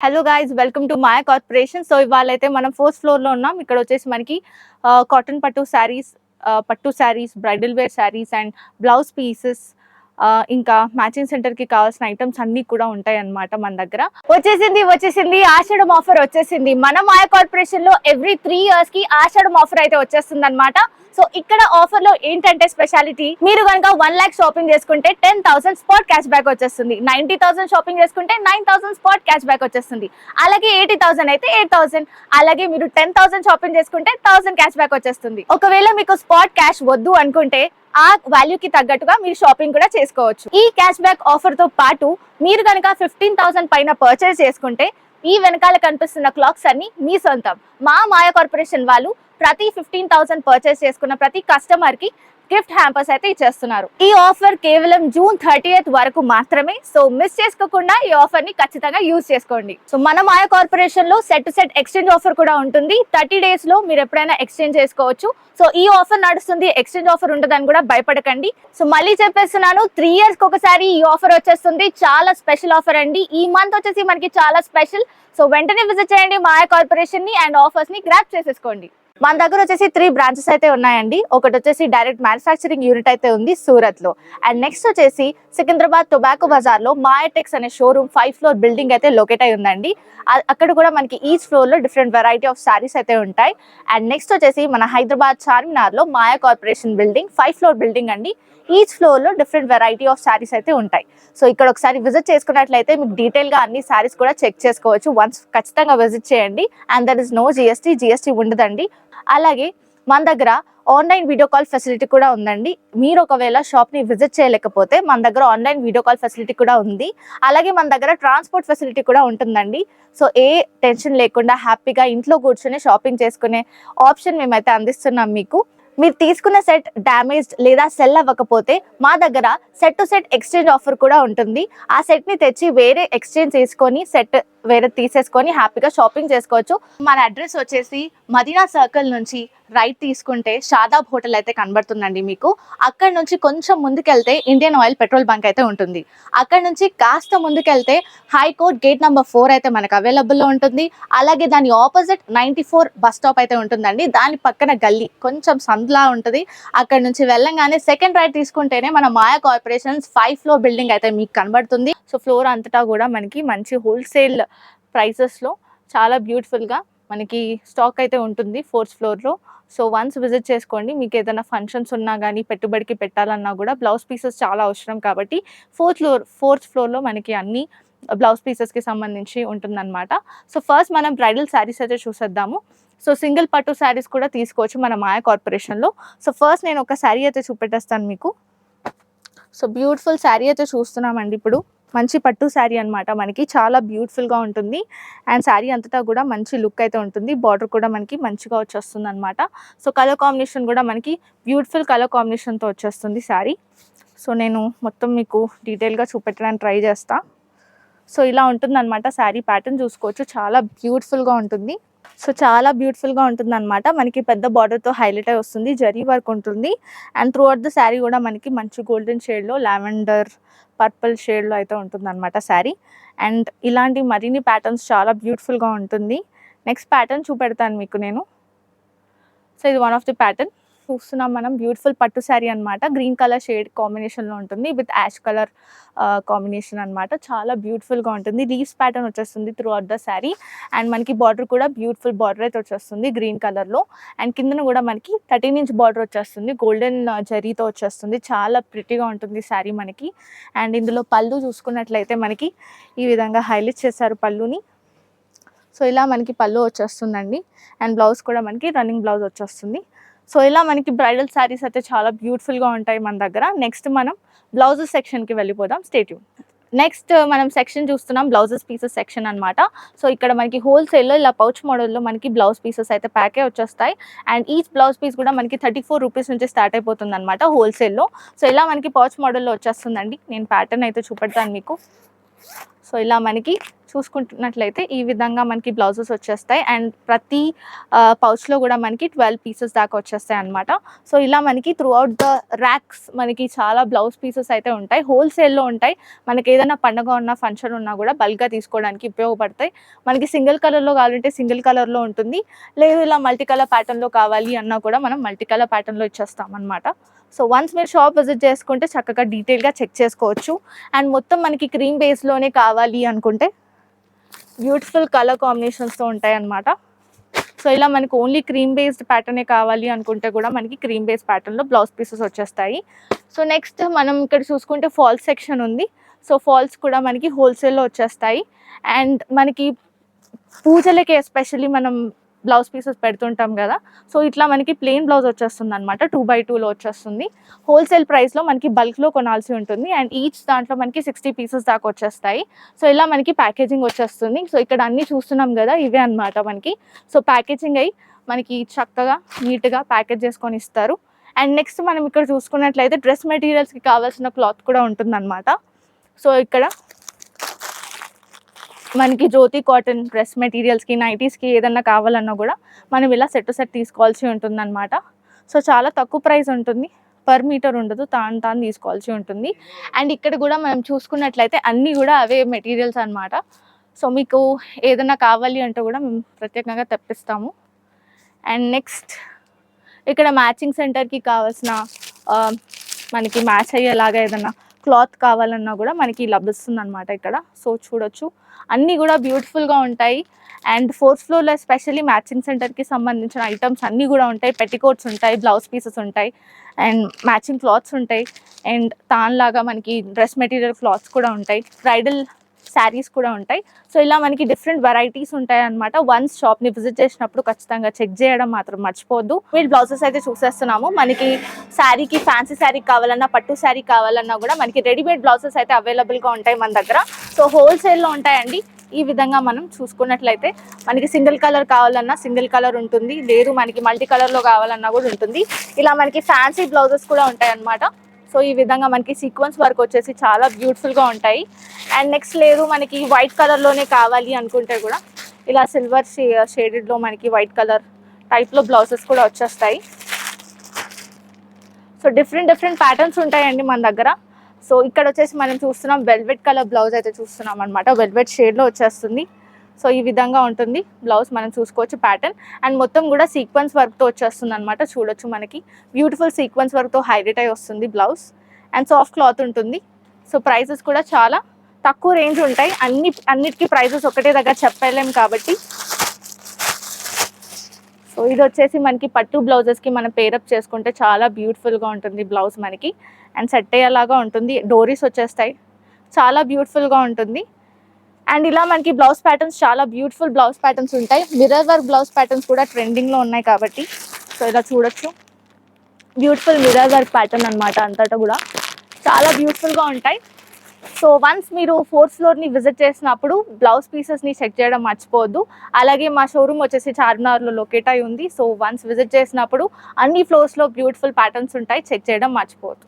Hello guys, welcome to Maya corporation. So ఇవాళైతే మనం fourth floor లో ఉన్నాం. ఇక్కడ వచ్చేసి మనకి కాటన్ పట్టు saris, bridal wear saris and blouse pieces, ఇంకా మ్యాచింగ్ సెంటర్ కి కావాల్సిన ఐటమ్స్ అన్ని కూడా ఉంటాయి అన్నమాట. మన దగ్గర వచ్చేసింది ఆషాఢం ఆఫర్ వచ్చేసింది. మన మాయా కార్పొరేషన్ లో ఎవ్రీ 3 years కి ఆషాఢం ఆఫర్ అయితే వచ్చేస్తుంది అనమాట. సో ఇక్కడ ఆఫర్ లో ఏంటంటే స్పెషాలిటీ, మీరు కనుక 1 lakh షాపింగ్ చేసుకుంటే 10,000 స్పాట్ క్యాష్ బ్యాక్ వచ్చేస్తుంది. 90,000 షాపింగ్ చేసుకుంటే 9,000 స్పాట్ క్యాష్ బ్యాక్ వచ్చేస్తుంది. అలాగే 80,000 అయితే 8,000, అలాగే మీరు 10,000 షాపింగ్ చేసుకుంటే 1,000 క్యాష్ బ్యాక్ వచ్చేస్తుంది. ఒకవేళ మీకు స్పాట్ క్యాష్ వద్దు అనుకుంటే ఆ వాల్యూకి తగ్గట్టుగా మీరు షాపింగ్ కూడా చేసుకోవచ్చు. ఈ క్యాష్ బ్యాక్ ఆఫర్ తో పాటు మీరు కనుక 15,000 పైన పర్చేస్ చేసుకుంటే ఈ వెనకాల కనిపిస్తున్న క్లాక్స్ అన్ని మీ సొంతం. మా మాయా కార్పొరేషన్ వాళ్ళు ప్రతి 15,000 పర్చేస్ చేసుకున్న ప్రతి కస్టమర్ కి గిఫ్ట్ హ్యాంపర్స్ అయితే ఇచ్చేస్తున్నారు. ఈ ఆఫర్ కేవలం June 30th వరకు మాత్రమే. సో మిస్ చేసుకోకుండా ఈ ఆఫర్ ని ఖచ్చితంగా యూజ్ చేసుకోండి. సో మన మాయా కార్పొరేషన్ లో set to set exchange offer కూడా ఉంటుంది. 30 days లో మీరు ఎప్పుడైనా ఎక్స్చేంజ్ చేసుకోవచ్చు. సో ఈ ఆఫర్ నడుస్తుంది, ఎక్స్చేంజ్ ఆఫర్ ఉంటుందని కూడా భయపడకండి. సో మళ్ళీ చెప్పేస్తున్నాను, 3 years కి ఒకసారి ఈ ఆఫర్ వచ్చేస్తుంది. చాలా స్పెషల్ ఆఫర్ అండి. ఈ మంత్ వచ్చేసి మనకి చాలా స్పెషల్. సో వెంటనే విజిట్ చేయండి మాయా కార్పొరేషన్ ని అండ్ ఆఫర్స్ ని గ్రాప్ చేసేసుకోండి. మన దగ్గర వచ్చేసి 3 branches అయితే ఉన్నాయండి. ఒకటి వచ్చేసి డైరెక్ట్ మ్యానుఫ్యాక్చరింగ్ యూనిట్ అయితే ఉంది సూరత్ లో. అండ్ నెక్స్ట్ వచ్చేసి సికింద్రాబాద్ టొబాకో బజార్ లో మాయాటెక్స్ అనే షోరూమ్ 5th floor బిల్డింగ్ అయితే లొకేట్ అయి ఉందండి. అక్కడ కూడా మనకి ఈచ్ ఫ్లోర్ లో డిఫరెంట్ వెరైటీ ఆఫ్ సారీస్ అయితే ఉంటాయి. అండ్ నెక్స్ట్ వచ్చేసి మన హైదరాబాద్ చార్మినార్ లో Maya corporation building 5th floor building అండి. ఈచ్ ఫ్లోర్ లో డిఫరెంట్ వెరైటీ ఆఫ్ శారీస్ అయితే ఉంటాయి. సో ఇక్కడ ఒకసారి విజిట్ చేసుకున్నట్లయితే మీకు డీటెయిల్ గా అన్ని శారీస్ కూడా చెక్ చేసుకోవచ్చు. వన్స్ ఖచ్చితంగా విజిట్ చేయండి. And there is no GST ఉండదండి. అలాగే మన దగ్గర ఆన్లైన్ వీడియో కాల్ ఫెసిలిటీ కూడా ఉందండి. మీరు ఒకవేళ షాప్ ని విజిట్ చేయలేకపోతే మన దగ్గర ఆన్లైన్ వీడియో కాల్ ఫెసిలిటీ కూడా ఉంది. అలాగే మన దగ్గర ట్రాన్స్పోర్ట్ ఫెసిలిటీ కూడా ఉంటుందండి. సో ఏ టెన్షన్ లేకుండా హ్యాపీగా ఇంట్లో కూర్చొని షాపింగ్ చేసుకునే ఆప్షన్ మేమైతే అందిస్తున్నాం మీకు. మీరు తీసుకున్న సెట్ డ్యామేజ్డ్ లేదా సెల్ అవ్వకపోతే మా దగ్గర set to set exchange offer కూడా ఉంటుంది. ఆ సెట్ ని తెచ్చి వేరే ఎక్స్చేంజ్ చేసుకొని సెట్ వేరే తీసేసుకొని హ్యాపీగా షాపింగ్ చేసుకోవచ్చు. మన అడ్రస్ వచ్చేసి మదీనా సర్కిల్ నుంచి రైట్ తీసుకుంటే షాదాబ్ హోటల్ అయితే కనబడుతుందండి మీకు. అక్కడ నుంచి కొంచెం ముందుకెళ్తే ఇండియన్ ఆయిల్ పెట్రోల్ బంక్ అయితే ఉంటుంది. అక్కడ నుంచి కాస్త ముందుకెళ్తే హైకోర్ట్ గేట్ నెంబర్ 4 అయితే మనకు అవైలబుల్లో ఉంటుంది. అలాగే దాని ఆపోజిట్ 94 బస్ స్టాప్ అయితే ఉంటుందండి. దాని పక్కన గల్లీ కొంచెం సందులా ఉంటుంది. అక్కడ నుంచి వెళ్ళంగానే సెకండ్ రైట్ తీసుకుంటేనే మన మాయా కార్పొరేషన్స్ 5th floor బిల్డింగ్ అయితే మీకు కనబడుతుంది. సో ఫ్లోర్ అంతటా కూడా మనకి మంచి హోల్సేల్ ప్రైసెస్లో చాలా బ్యూటిఫుల్గా మనకి స్టాక్ అయితే ఉంటుంది 4th floor లో. సో వన్స్ విజిట్ చేసుకోండి. మీకు ఏదైనా ఫంక్షన్స్ ఉన్నా కానీ పెట్టుబడికి పెట్టాలన్నా కూడా బ్లౌజ్ పీసెస్ చాలా అవసరం కాబట్టి 4th floor లో మనకి అన్ని బ్లౌజ్ పీసెస్కి సంబంధించి ఉంటుందన్నమాట. సో ఫస్ట్ మనం బ్రైడల్ శారీస్ అయితే చూసేద్దాము. సో సింగిల్ పట్టు శారీస్ కూడా తీసుకోవచ్చు మన మాయా కార్పొరేషన్లో. సో ఫస్ట్ నేను ఒక శారీ అయితే చూపెట్టేస్తాను మీకు. సో బ్యూటిఫుల్ శారీ అయితే చూస్తున్నామండి. ఇప్పుడు మంచి పట్టు శారీ అనమాట. మనకి చాలా బ్యూటిఫుల్గా ఉంటుంది. అండ్ శారీ అంతటా కూడా మంచి లుక్ అయితే ఉంటుంది. బార్డర్ కూడా మనకి మంచిగా వచ్చేస్తుంది అనమాట. సో కలర్ కాంబినేషన్ కూడా మనకి బ్యూటిఫుల్ కలర్ కాంబినేషన్తో వచ్చేస్తుంది శారీ. సో నేను మొత్తం మీకు డీటెయిల్గా చూపెట్టడానికి ట్రై చేస్తాను. సో ఇలా ఉంటుందన్నమాట శారీ ప్యాటర్న్ చూసుకోవచ్చు. చాలా బ్యూటిఫుల్గా ఉంటుంది. సో చాలా బ్యూటిఫుల్గా ఉంటుంది అనమాట. మనకి పెద్ద బార్డర్తో హైలైట్ అయి వస్తుంది. జరీ వర్క్ ఉంటుంది. And through out the sari కూడా మనకి మంచి గోల్డెన్ షేడ్లో, లావెండర్ పర్పుల్ షేడ్లో అయితే ఉంటుంది అనమాట శారీ. అండ్ ఇలాంటి మరిన్ని ప్యాటర్న్స్ చాలా బ్యూటిఫుల్గా ఉంటుంది. నెక్స్ట్ ప్యాటర్న్ చూపెడతాను మీకు నేను. సో ఇది వన్ ఆఫ్ ది ప్యాటర్న్ చూస్తున్నాం మనం. బ్యూటిఫుల్ పట్టు శారీ అనమాట. గ్రీన్ కలర్ షేడ్ కాంబినేషన్లో ఉంటుంది విత్ యాష్ కలర్ కాంబినేషన్ అనమాట. చాలా బ్యూటిఫుల్గా ఉంటుంది. లీవ్స్ ప్యాటర్న్ వచ్చేస్తుంది through out the sari. And మనకి బార్డర్ కూడా బ్యూటిఫుల్ బార్డర్ అయితే వచ్చేస్తుంది గ్రీన్ కలర్లో. అండ్ కిందన కూడా మనకి 13-inch బార్డర్ వచ్చేస్తుంది. గోల్డెన్ జరీతో వచ్చేస్తుంది. చాలా ప్రిటీగా ఉంటుంది శారీ మనకి. అండ్ ఇందులో పళ్ళు చూసుకున్నట్లయితే మనకి ఈ విధంగా హైలైట్ చేశారు పళ్ళుని. సో ఇలా మనకి పళ్ళు వచ్చేస్తుందండి. అండ్ బ్లౌజ్ కూడా మనకి రన్నింగ్ బ్లౌజ్ వచ్చేస్తుంది. సో ఇలా మనకి బ్రైడల్ శారీస్ అయితే చాలా బ్యూటిఫుల్గా ఉంటాయి మన దగ్గర. నెక్స్ట్ మనం బ్లౌజెస్ సెక్షన్కి వెళ్ళిపోదాం. Stay tune. నెక్స్ట్ మనం సెక్షన్ చూస్తున్నాం బ్లౌజెస్ పీసెస్ సెక్షన్ అనమాట. సో ఇక్కడ మనకి హోల్సేల్లో ఇలా పౌచ్ మోడల్లో మనకి బ్లౌజ్ పీసెస్ అయితే ప్యాకే వచ్చేస్తాయి. అండ్ ఈచ్ బ్లౌజ్ పీస్ కూడా మనకి 34 రూపీస్ నుంచి స్టార్ట్ అయిపోతుంది అనమాట హోల్సేల్లో. సో ఇలా మనకి పౌచ్ మోడల్లో వచ్చేస్తుందండి. నేను ప్యాటర్న్ అయితే చూపెడతాను మీకు. సో ఇలా మనకి చూసుకుంటున్నట్లయితే ఈ విధంగా మనకి బ్లౌజెస్ వచ్చేస్తాయి అండ్ ప్రతి పౌచ్లో కూడా మనకి 12 పీసెస్ దాకా వచ్చేస్తాయి అనమాట. సో ఇలా మనకి త్రూ అవుట్ ద ర్యాక్స్ మనకి చాలా బ్లౌజ్ పీసెస్ అయితే ఉంటాయి, హోల్సేల్లో ఉంటాయి. మనకి ఏదైనా పండుగ ఉన్నా ఫంక్షన్ ఉన్నా కూడా బల్క్గా తీసుకోవడానికి ఉపయోగపడతాయి. మనకి సింగిల్ కలర్లో కావాలంటే సింగిల్ కలర్లో ఉంటుంది, లేదు ఇలా మల్టీ కలర్ ప్యాటర్న్లో కావాలి అన్నా కూడా మనం మల్టీ కలర్ ప్యాటర్న్లో ఇచ్చేస్తాం అనమాట. సో వన్స్ మీరు షాప్ విజిట్ చేసుకుంటే చక్కగా డీటెయిల్గా చెక్ చేసుకోవచ్చు. అండ్ మొత్తం మనకి క్రీమ్ బేస్లోనే కావాలి అనుకుంటే బ్యూటిఫుల్ కలర్ కాంబినేషన్స్తో ఉంటాయి అన్నమాట. సో ఇలా మనకి ఓన్లీ క్రీమ్ బేస్డ్ ప్యాటర్నే కావాలి అనుకుంటే కూడా మనకి క్రీమ్ బేస్ ప్యాటర్న్లో బ్లౌజ్ పీసెస్ వచ్చేస్తాయి. సో నెక్స్ట్ మనం ఇక్కడ చూసుకుంటే ఫాల్స్ సెక్షన్ ఉంది. సో ఫాల్స్ కూడా మనకి హోల్సేల్లో వచ్చేస్తాయి. అండ్ మనకి పూజలకి ఎస్పెషల్లీ మనం బ్లౌజ్ పీసెస్ పెడుతుంటాం కదా, సో ఇట్లా మనకి ప్లెయిన్ బ్లౌజ్ వచ్చేస్తుంది అనమాట. 2x2లో వచ్చేస్తుంది. హోల్సేల్ ప్రైస్లో మనకి బల్క్లో కొనాల్సి ఉంటుంది అండ్ ఈచ్ దాంట్లో మనకి 60 పీసెస్ దాకా వచ్చేస్తాయి. సో ఇలా మనకి ప్యాకేజింగ్ వచ్చేస్తుంది. సో ఇక్కడ అన్నీ చూస్తున్నాం కదా, ఇవే అనమాట మనకి. సో ప్యాకేజింగ్ అయ్యి మనకి చక్కగా నీట్గా ప్యాకేజ్ చేసుకొని ఇస్తారు. అండ్ నెక్స్ట్ మనం ఇక్కడ చూసుకున్నట్లయితే డ్రెస్ మెటీరియల్స్కి కావాల్సిన క్లాత్ కూడా ఉంటుందన్నమాట. సో ఇక్కడ మనకి జ్యోతి కాటన్ డ్రెస్ మెటీరియల్స్కి నైటీస్కి ఏదన్నా కావాలన్నా కూడా మనం ఇలా సెట్ టు సెట్ తీసుకోవాల్సి ఉంటుందన్నమాట. సో చాలా తక్కువ ప్రైస్ ఉంటుంది, పర్ మీటర్ ఉండదు, తాను తీసుకోవాల్సి ఉంటుంది. అండ్ ఇక్కడ కూడా మనం చూసుకున్నట్లయితే అన్నీ కూడా అవే మెటీరియల్స్ అనమాట. సో మీకు ఏదన్నా కావాలి అంటే కూడా మేము ప్రత్యేకంగా తెప్పిస్తాము. అండ్ నెక్స్ట్ ఇక్కడ మ్యాచింగ్ సెంటర్కి కావాల్సిన మనకి మ్యాచ్ అయ్యేలాగా ఏదన్నా క్లాత్ కావాలన్నా కూడా మనకి లభిస్తుంది అనమాట ఇక్కడ. సో చూడొచ్చు అన్నీ కూడా బ్యూటిఫుల్గా ఉంటాయి. అండ్ 4th ఫ్లోర్లో ఎస్పెషల్లీ మ్యాచింగ్ సెంటర్కి సంబంధించిన ఐటమ్స్ అన్నీ కూడా ఉంటాయి. పెట్టికోట్స్ ఉంటాయి, బ్లౌజ్ పీసెస్ ఉంటాయి అండ్ మ్యాచింగ్ క్లాత్స్ ఉంటాయి. అండ్ తాన్లాగా మనకి డ్రెస్ మెటీరియల్ క్లాత్స్ కూడా ఉంటాయి, బ్రైడల్ శారీస్ కూడా ఉంటాయి. సో ఇలా మనకి డిఫరెంట్ వెరైటీస్ ఉంటాయి అనమాట. వన్స్ షాప్ని విజిట్ చేసినప్పుడు ఖచ్చితంగా చెక్ చేయడం మాత్రం మర్చిపోద్దు. వీళ్ళు బ్లౌజెస్ అయితే చూసేస్తున్నాము. మనకి శారీకి ఫ్యాన్సీ శారీ కావాలన్నా పట్టు శారీ కావాలన్నా కూడా మనకి రెడీమేడ్ బ్లౌజెస్ అయితే అవైలబుల్గా ఉంటాయి మన దగ్గర. సో హోల్సేల్లో ఉంటాయండి. ఈ విధంగా మనం చూసుకున్నట్లయితే మనకి సింగిల్ కలర్ కావాలన్నా సింగిల్ కలర్ ఉంటుంది, లేదు మనకి మల్టీ కలర్లో కావాలన్నా కూడా ఉంటుంది. ఇలా మనకి ఫ్యాన్సీ బ్లౌజెస్ కూడా ఉంటాయి అన్నమాట. సో ఈ విధంగా మనకి సీక్వెన్స్ వర్క్ వచ్చేసి చాలా బ్యూటిఫుల్గా ఉంటాయి. అండ్ నెక్స్ట్ లేదు మనకి వైట్ కలర్లోనే కావాలి అనుకుంటే కూడా ఇలా సిల్వర్ షేడెడ్లో మనకి వైట్ కలర్ టైప్లో బ్లౌజెస్ కూడా వచ్చేస్తాయి. సో డిఫరెంట్ ప్యాటర్న్స్ ఉంటాయండి మన దగ్గర. సో ఇక్కడ వచ్చేసి మనం చూస్తున్నాం వెల్వెట్ కలర్ బ్లౌజ్ అయితే చూస్తున్నాం అనమాట. వెల్వెట్ షేడ్లో వచ్చేస్తుంది. సో ఈ విధంగా ఉంటుంది బ్లౌజ్, మనం చూసుకోవచ్చు ప్యాటర్న్. అండ్ మొత్తం కూడా సీక్వెన్స్ వర్క్తో వచ్చేస్తుంది అనమాట. చూడొచ్చు మనకి బ్యూటిఫుల్ సీక్వెన్స్ వర్క్తో హైలైట్ అయి వస్తుంది బ్లౌజ్. అండ్ సాఫ్ట్ క్లాత్ ఉంటుంది. సో ప్రైజెస్ కూడా చాలా తక్కువ రేంజ్ ఉంటాయి. అన్నిటికీ ప్రైజెస్ ఒకటే దగ్గర చెప్పలేం కాబట్టి. సో ఇది వచ్చేసి మనకి పట్టు బ్లౌజెస్కి మనం పేరప్ చేసుకుంటే చాలా బ్యూటిఫుల్గా ఉంటుంది బ్లౌజ్ మనకి. అండ్ సెట్ అయ్యేలాగా ఉంటుంది, డోరీస్ వచ్చేస్తాయి, చాలా బ్యూటిఫుల్గా ఉంటుంది. అండ్ ఇలా మనకి బ్లౌజ్ ప్యాటర్న్స్ చాలా బ్యూటిఫుల్ బ్లౌజ్ ప్యాటర్న్స్ ఉంటాయి. మిర్రర్ వర్క్ బ్లౌజ్ ప్యాటర్న్స్ కూడా ట్రెండింగ్లో ఉన్నాయి కాబట్టి. సో ఇలా చూడొచ్చు బ్యూటిఫుల్ మిర్రర్ వర్క్ ప్యాటర్న్ అనమాట. అంతటా కూడా చాలా బ్యూటిఫుల్గా ఉంటాయి. సో వన్స్ మీరు 4th ఫ్లోర్ని విజిట్ చేసినప్పుడు బ్లౌజ్ పీసెస్ని చెక్ చేయడం మర్చిపోవద్దు. అలాగే మా షోరూమ్ వచ్చేసి చార్మినార్లో లొకేట్ అయి ఉంది. సో వన్స్ విజిట్ చేసినప్పుడు అన్ని ఫ్లోర్స్లో బ్యూటిఫుల్ ప్యాటర్న్స్ ఉంటాయి, చెక్ చేయడం మర్చిపోవద్దు.